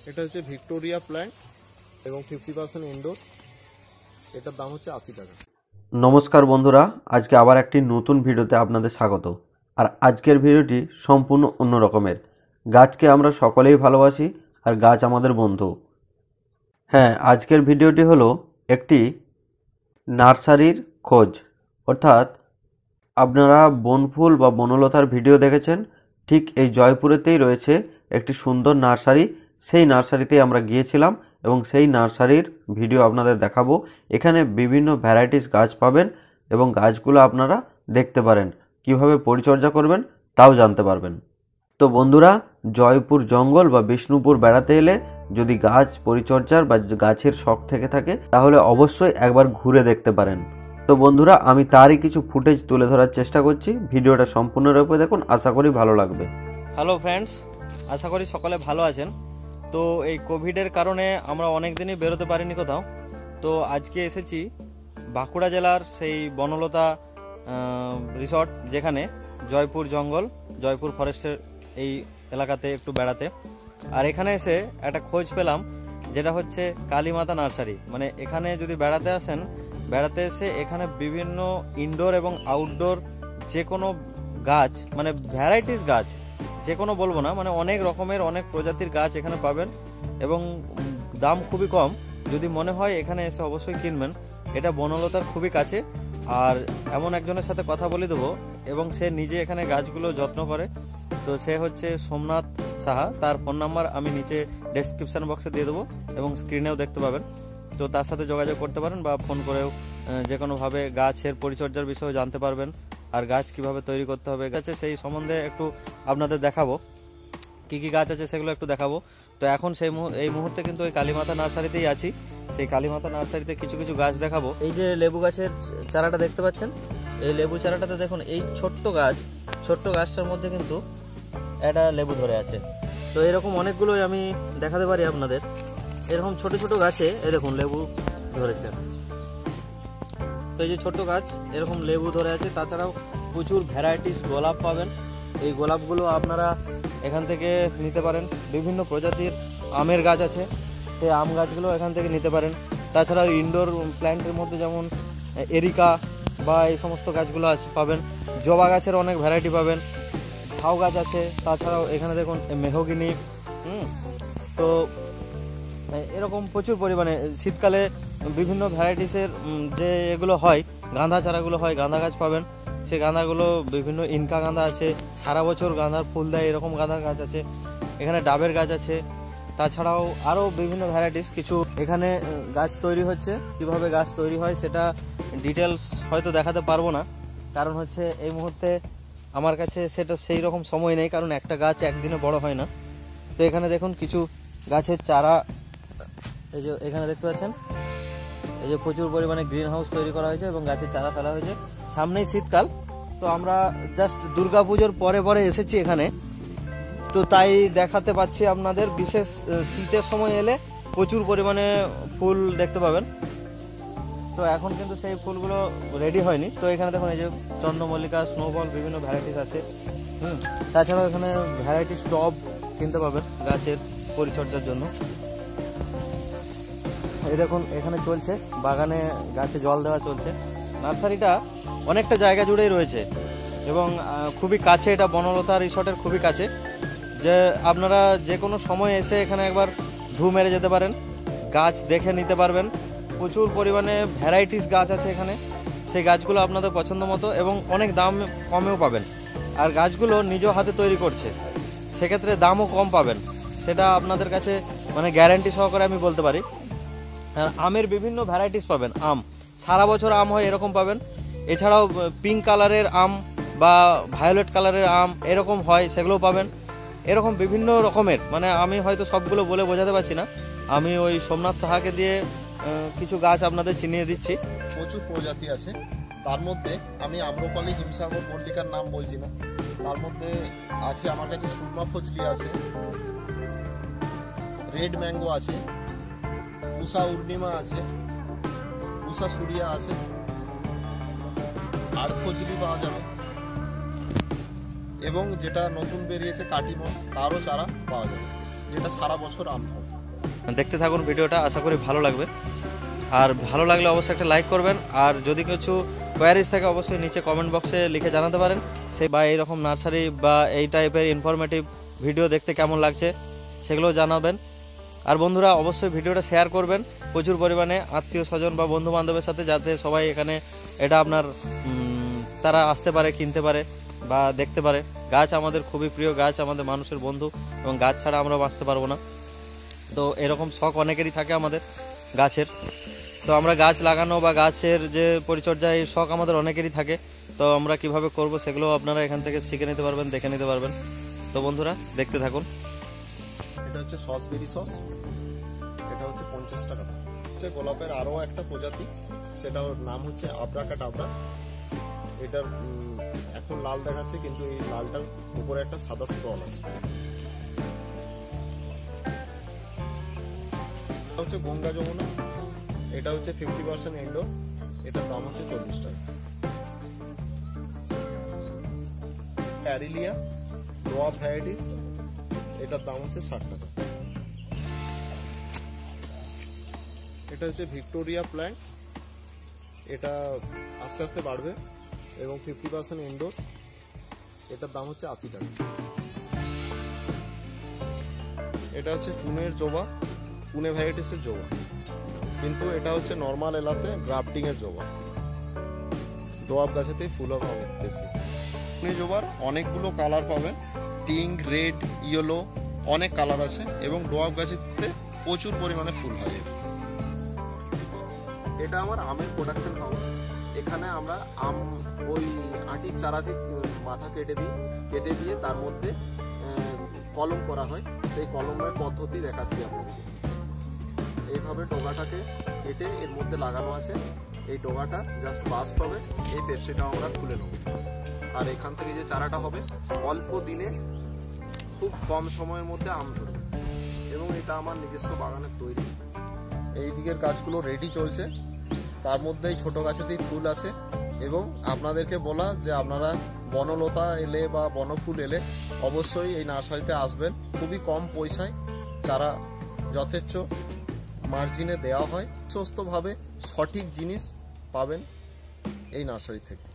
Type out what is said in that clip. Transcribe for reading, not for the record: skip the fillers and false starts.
এটা হচ্ছে Victoria plant এবং 50% ইনডোর। এটার দাম হচ্ছে 80 টাকা। নমস্কার বন্ধুরা, আজকে আবার একটি নতুন ভিডিওতে আপনাদের স্বাগত। আর আজকের ভিডিওটি সম্পূর্ণ অন্য রকমের। গাছকে আমরা সকলেই ভালোবাসি আর গাছ আমাদের বন্ধু। হ্যাঁ, আজকের ভিডিওটি হলো একটি নার্সারির খোঁজ, অর্থাৎ আপনারা বনফুল বা বনলতার ভিডিও দেখেছেন, ঠিক এই জয়পুরেতেই রয়েছে একটি সুন্দর নার্সারি। সেই নার্সারিতেই আমরা গিয়েছিলাম এবং সেই নার্সারির ভিডিও আপনাদের দেখাবো। এখানে বিভিন্ন ভ্যারাইটিস গাছ পাবেন এবং গাছগুলো আপনারা দেখতে পারেন, কিভাবে পরিচর্যা করবেন তাও জানতে পারবেন। তো বন্ধুরা, জয়পুর জঙ্গল বা বিষ্ণুপুর বেড়াতে এলে যদি গাছ পরিচর্যার বা গাছের শখ থেকে থাকে তাহলে অবশ্যই একবার ঘুরে দেখতে পারেন। তো বন্ধুরা, আমি তারই কিছু ফুটেজ তুলে ধরার চেষ্টা করছি। ভিডিওটা সম্পূর্ণরূপে দেখুন, আশা করি ভালো লাগবে। হ্যালো ফ্রেন্ডস, আশা করি সকলে ভালো আছেন। তো এই কোভিডের কারণে আমরা অনেক দিনই বেরোতে পারিনি কোথাও। তো আজকে এসেছি বাঁকুড়া জেলার সেই বনলতা রিসর্ট, যেখানে জয়পুর জঙ্গল, জয়পুর ফরেস্টের এই এলাকাতে একটু বেড়াতে। আর এখানে এসে একটা খোঁজ পেলাম, যেটা হচ্ছে কালীমাতা নার্সারি। মানে এখানে যদি বেড়াতে আসেন, বেড়াতে এসে এখানে বিভিন্ন ইনডোর এবং আউটডোর যে কোনো গাছ, মানে ভ্যারাইটিস গাছ, যে কোনো বলবো না, মানে অনেক রকমের অনেক প্রজাতির গাছ এখানে পাবেন এবং দাম খুবই কম। যদি মনে হয় এখানে এসে অবশ্যই কিনবেন। এটা বনলতার খুবই কাছে। আর এমন একজনের সাথে কথা বলে দেবো এবং সে নিজে এখানে গাছগুলো যত্ন করে। তো সে হচ্ছে সোমনাথ সাহা। তার ফোন নাম্বার আমি নিচে ডেসক্রিপশন বক্সে দিয়ে দেবো এবং স্ক্রিনেও দেখতে পাবেন। তো তার সাথে যোগাযোগ করতে পারেন বা ফোন করেও যে কোনোভাবে গাছের পরিচর্যার বিষয়ে জানতে পারবেন। আর গাছ কিভাবে তৈরি করতে হবে গাছে সেই সম্বন্ধে একটু আপনাদের দেখাবো। কি কি গাছ আছে সেগুলো একটু দেখাবো। তো এখন এই মুহূর্তে কিন্তু ওই কালীমাতা নার্সারিতেই আছি। সেই কালীমাতা নার্সারিতে কিছু কিছু গাছ দেখাবো। এই যে লেবু গাছের চারাটা দেখতে পাচ্ছেন, এই লেবু চারাটাতে দেখুন, এই ছোট্ট গাছটার মধ্যে কিন্তু একটা লেবু ধরে আছে। তো এরকম অনেকগুলোই আমি দেখাতে পারি আপনাদের। এরকম ছোট ছোট গাছে এই দেখুন লেবু ধরেছে। তো এই যে ছোট্ট গাছ, এরকম লেবু ধরে আছে। তাছাড়াও প্রচুর ভ্যারাইটিস গোলাপ পাবেন। এই গোলাপগুলো আপনারা এখান থেকে নিতে পারেন। বিভিন্ন প্রজাতির আমের গাছ আছে, সেই আম গাছগুলো এখান থেকে নিতে পারেন। তাছাড়াও ইনডোর প্ল্যান্টের মধ্যে যেমন এরিকা বা এই সমস্ত গাছগুলো আছে পাবেন। জবা গাছের অনেক ভ্যারাইটি পাবেন। ঝাউ গাছ আছে। তাছাড়াও এখানে দেখুন মেহগিনি। তো এরকম প্রচুর পরিমাণে শীতকালে বিভিন্ন ভ্যারাইটিসের যে এগুলো হয়, গাঁদা চারাগুলো হয়, গাঁদা গাছ পাবেন। সেই গাঁদাগুলো বিভিন্ন ইনকা গাঁদা আছে, সারা বছর গাঁদার ফুল দেয়, এরকম গাঁদার গাছ আছে। এখানে ডাবের গাছ আছে। তাছাড়াও আরও বিভিন্ন ভ্যারাইটিস কিছু এখানে গাছ তৈরি হচ্ছে। কিভাবে গাছ তৈরি হয় সেটা ডিটেলস হয়তো দেখাতে পারবো না, কারণ হচ্ছে এই মুহূর্তে আমার কাছে সেটা সেই রকম সময় নেই, কারণ একটা গাছ একদিনে বড় হয় না। তো এখানে দেখুন কিছু গাছের চারা, এই যে এখানে দেখতে পাচ্ছেন, এই যে প্রচুর পরিমাণে গ্রিন হাউস তৈরি করা হয়েছে এবং গাছের চারা ফেলা হয়েছে। সামনেই শীতকাল, তো আমরা জাস্ট দুর্গাপুজোর পরে পরে এসেছি এখানে। তো তাই দেখাতে পাচ্ছি আপনাদের। বিশেষ শীতের সময় এলে প্রচুর পরিমাণে ফুল দেখতে পাবেন। তো এখন কিন্তু সেই ফুলগুলো রেডি হয়নি। তো এখানে দেখুন, এই যে চন্দ্রমল্লিকা, স্নোবল, বিভিন্ন ভ্যারাইটিস আছে। তাছাড়াও এখানে ভ্যারাইটিস টব কিনতে পাবেন গাছের পরিচর্যার জন্য। এই দেখুন, এখানে চলছে বাগানে গাছে জল দেওয়া চলছে। নার্সারিটা অনেকটা জায়গা জুড়েই রয়েছে এবং খুবই কাছে। এটা বনলতা রিসর্টের খুবই কাছে, যে আপনারা যে কোনো সময় এসে এখানে একবার ঢু মেরে যেতে পারেন, গাছ দেখে নিতে পারবেন। প্রচুর পরিমাণে ভ্যারাইটিস গাছ আছে এখানে। সেই গাছগুলো আপনাদের পছন্দ মতো এবং অনেক দাম কমেও পাবেন। আর গাছগুলো নিজ হাতে তৈরি করছে, সেক্ষেত্রে দামও কম পাবেন। সেটা আপনাদের কাছে মানে গ্যারান্টি সহকারে আমি বলতে পারি। আর আমের বিভিন্ন ভ্যারাইটিস পাবেন। আম সারা বছর আম হয় এরকম পাবেন। এছাড়াও পিঙ্ক কালারের আম বা ভায়োলেট কালারের আম এরকম হয়, সেগুলোও পাবেন। এরকম বিভিন্ন রকমের, মানে আমি হয়তো সবগুলো বলে বোঝাতে পারছি না। আমি ওই সোমনাথ সাহাকে দিয়ে কিছু গাছ আপনাদের চিনিয়ে দিচ্ছি। প্রচুর প্রজাতি আছে। তার মধ্যে আমি আম্রপালি, হিমসাগর, মল্লিকার নাম বলছি না। তার মধ্যে আছে আমার কাছে সুরমা ফজলি আছে, রেড ম্যাঙ্গো আছে, উষা উর্ণিমা আছে, উষা সুরিয়া আছে, আর ফজলি পাওয়া যাবে। এবং যেটা নতুন বেরিয়েছে কাটিমন, তারও চারা পাওয়া যাবে। যেটা সারা বছর আম হবে। দেখতে থাকুন ভিডিওটা, আশা করি ভালো লাগবে। আর ভালো লাগলে অবশ্যই একটা লাইক করবেন, আর যদি কিছু কোয়ারিজ থাকে অবশ্যই নিচে কমেন্ট বক্সে লিখে জানাতে পারেন, সেই বা এইরকম নার্সারি বা এই টাইপের ইনফরমেটিভ ভিডিও দেখতে কেমন লাগছে সেগুলো জানাবেন। আর বন্ধুরা অবশ্যই ভিডিওটা শেয়ার করবেন প্রচুর পরিমাণে আত্মীয় স্বজন বা বন্ধু বান্ধবের সাথে, যাতে সবাই এখানে এটা আপনার তারা আসতে পারে, কিনতে পারে বা দেখতে পারে। গাছ আমাদের খুবই প্রিয়, গাছ আমাদের মানুষের বন্ধু, এবং গাছ ছাড়া আমরা বাঁচতে পারবো না। তো এরকম শখ অনেকেরই থাকে আমাদের গাছের। তো আমরা গাছ লাগানো বা গাছের যে পরিচর্যা, এই শখ আমাদের অনেকেরই থাকে। তো আমরা কিভাবে করব সেগুলো আপনারা এখান থেকে শিখে নিতে পারবেন, দেখে নিতে পারবেন। তো বন্ধুরা দেখতে থাকুন। এটা হচ্ছে সসবেরি সস, এটা হচ্ছে 50 টাকা। হচ্ছে গোলাপের আরো একটা প্রজাতি, সেটার নাম হচ্ছে আব্রাকাডাবরা। এটার এখন লাল দেখাচ্ছে, কিন্তু এই লালটার উপরে একটা সাদা স্টল আছে। এটা হচ্ছে গঙ্গা যমুনা, এটা হচ্ছে 50% ইনডোর, এটার দাম হচ্ছে 40 টাকা। অ্যারিলিয়া ডোয়াব ভ্যারাইটিস, এটার দাম হচ্ছে 60 টাকা। এটা হচ্ছে ভিক্টোরিয়া প্ল্যান্ট, এটা আস্তে আস্তে বাড়বে এবং 50% ইনডোর, এটার দাম হচ্ছে 80 টাকা। এটা হচ্ছে পুনের জবা, পুনে ভ্যারাইটিসের জবা, কিন্তু এটা হচ্ছে নর্মাল এলাকাতে গ্রাফটিং এর জবা। ডোয়াব গাছেতেই ফুল হবে অনেক বেশি। পুনে জবার অনেকগুলো কালার পাবেন, পিঙ্ক, রেড, ইয়েলো, অনেক কালার আছে, এবং ডোয়াব গাছেতে প্রচুর পরিমাণে ফুল হয়। এটা আমার আমের প্রোডাকশন হাউস। এখানে আমরা আম ওই আটির চারাতে মাথা কেটে দিয়ে তার মধ্যে কলম করা হয়। সেই কলমের পদ্ধতি দেখাচ্ছি আপনাদেরকে। এইভাবে ডোগাটাকে কেটে এর মধ্যে লাগানো আছে, এই ডোগাটা জাস্ট বাস্ট হবে, এই পেপসিটা আমরা খুলে নেব। আর এখান থেকে যে চারাটা হবে অল্প দিনে খুব কম সময়ের মধ্যে আম ধরবে, এবং এটা আমার নিজস্ব বাগানের তৈরি। এই দিকের গাছগুলো রেডি চলছে, তার মধ্যেই ছোট গাছেতেই ফুল আছে। এবং আপনাদেরকে বলা যে আপনারা বনলতা এলে বা বনফুল এলে অবশ্যই এই নার্সারিতে আসবেন। খুবই কম পয়সায় চারা যথেচ্ছ মার্জিনে দেওয়া হয়, সুস্থভাবে সঠিক জিনিস পাবেন এই নার্সারি থেকে।